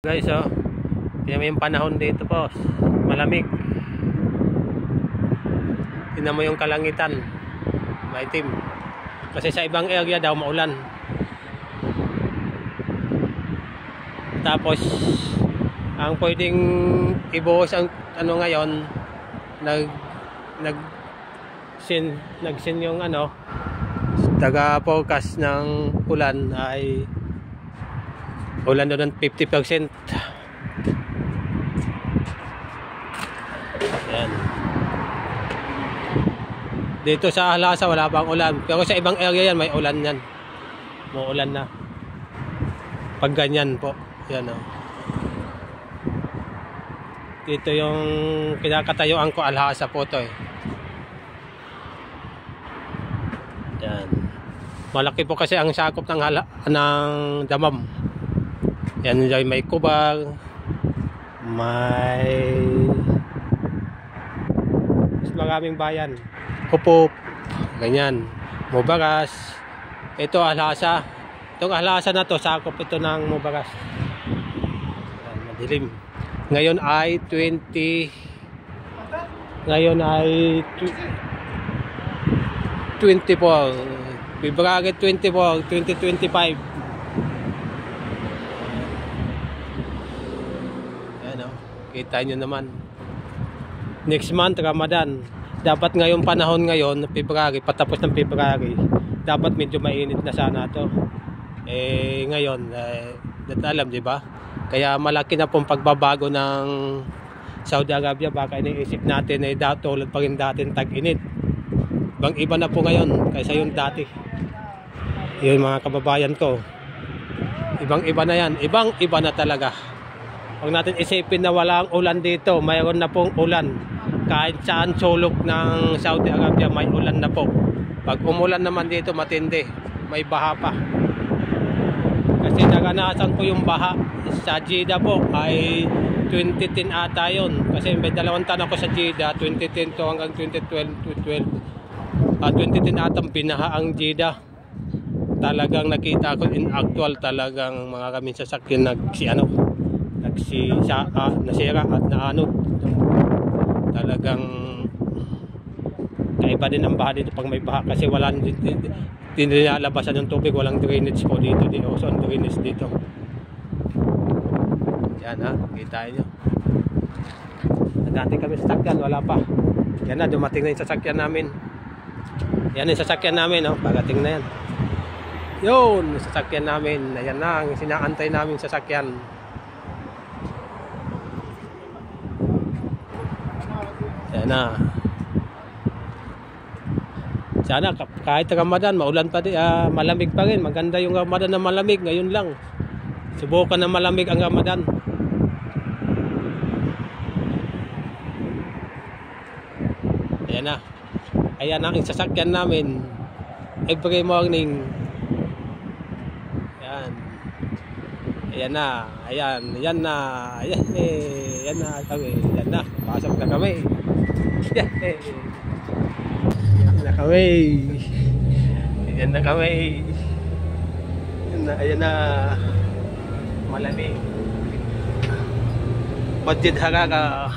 Guys, oh, tingnan mo yung panahon dito, boss. Malamig. Tingnan mo yung kalangitan, maitim. Kasi sa ibang area daw maulan. Tapos ang pwedeng ibuhos ang ano ngayon, nagsin yung ano, taga-forecast ng ulan ay ulan doon ng 50%. Ayan. Dito sa Ahlasa wala pang ulan. Pero sa ibang area yan may ulan yan. Muulan na. Pag ganyan po. Yan o. Dito yung kinakatayuan ko, Ahlasa po to eh. Yan. Malaki po kasi ang sakop ng Damam. Yan dyan, may Kubag, may mas maraming bayan, Hupop, ganyan, Mubaras. Ito Ahlasa. Itong Ahlasa na to, sakop ito ng Mubaras. Yan, madilim. Ngayon ay 24 February 24, 2025. Kita nyo naman. Next month, Ramadan. Dapat ngayong panahon ngayon, February, patapos ng February, dapat medyo mainit na sana to. Ngayon, alam, di ba? Kaya malaki na pong pagbabago ng Saudi Arabia. Baka iniisip natin ay tulad pa rin dating tag-init. Ibang iba na po ngayon kaysa yung dati. Yun mga kababayan ko. Ibang iba na yan. Ibang iba na talaga. Huwag natin isipin na walang ulan dito. Mayroon na pong ulan. Kahit saan sulok ng Saudi Arabia may ulan na po. Pag umulan naman dito matindi. May baha pa. Kasi naranasan ko yung baha sa Jeddah po ay 2010 ata yun. Kasi may 2 taon ako sa Jeddah. 2010 to hanggang 2012. 2010 atang binaha ang Jeddah. Talagang nakita ko in actual talagang mga kaming sasakyan nasira at naanod. Talagang kaiba din ang baha dito pag may baha kasi walang dinilalabasan ng tubig, walang drainage po dito. Di also ang drainage dito. Yan ha, kita nyo. Dati kami sasakyan, wala pa. Yan na, dumating na yung sasakyan namin. Yan yung sasakyan namin, oh. Pagating na yan. Yun, sasakyan namin. Ayan na, ang sinaantay namin sasakyan. Ayan na. Sana kahit Ramadan, maulan pa din, malamig pa rin. Maganda yung Ramadan na malamig. Ngayon lang. Subukan na malamig ang Ramadan. Ayan na. Ayan ang sasakyan namin. Every morning. Ayan. Ayan na. Ayan. Ayan na. Ayan, ayan na kami. Ayan na. Pasok na kami. Ayan na kami. Ayan na kami. Ayan na. Malamig. Masjid Harara.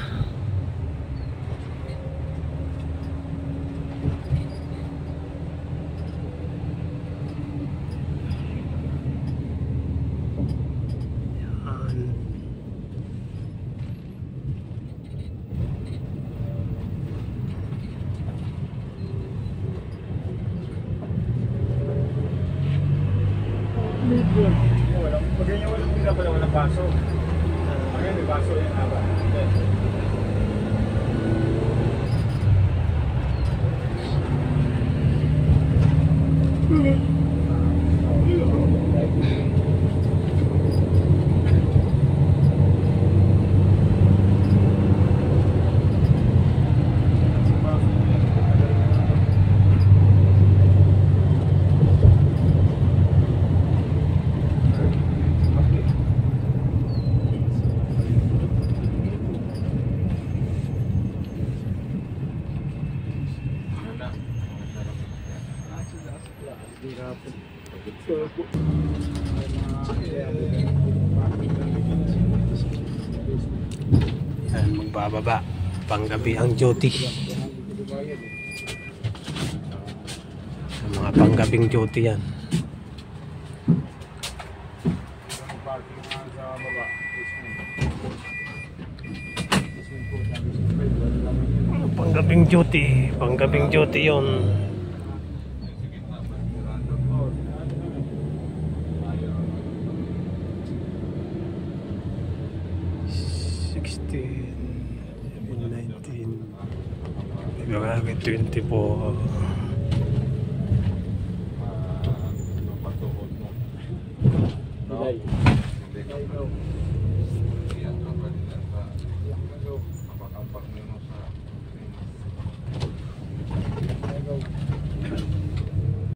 Walang tira pala, walang baso. Ayan, may baso yan. bababa. Panggabi ang duty. Sa mga panggabing duty yan. Parking sa baba. Panggabing duty yun. February 24.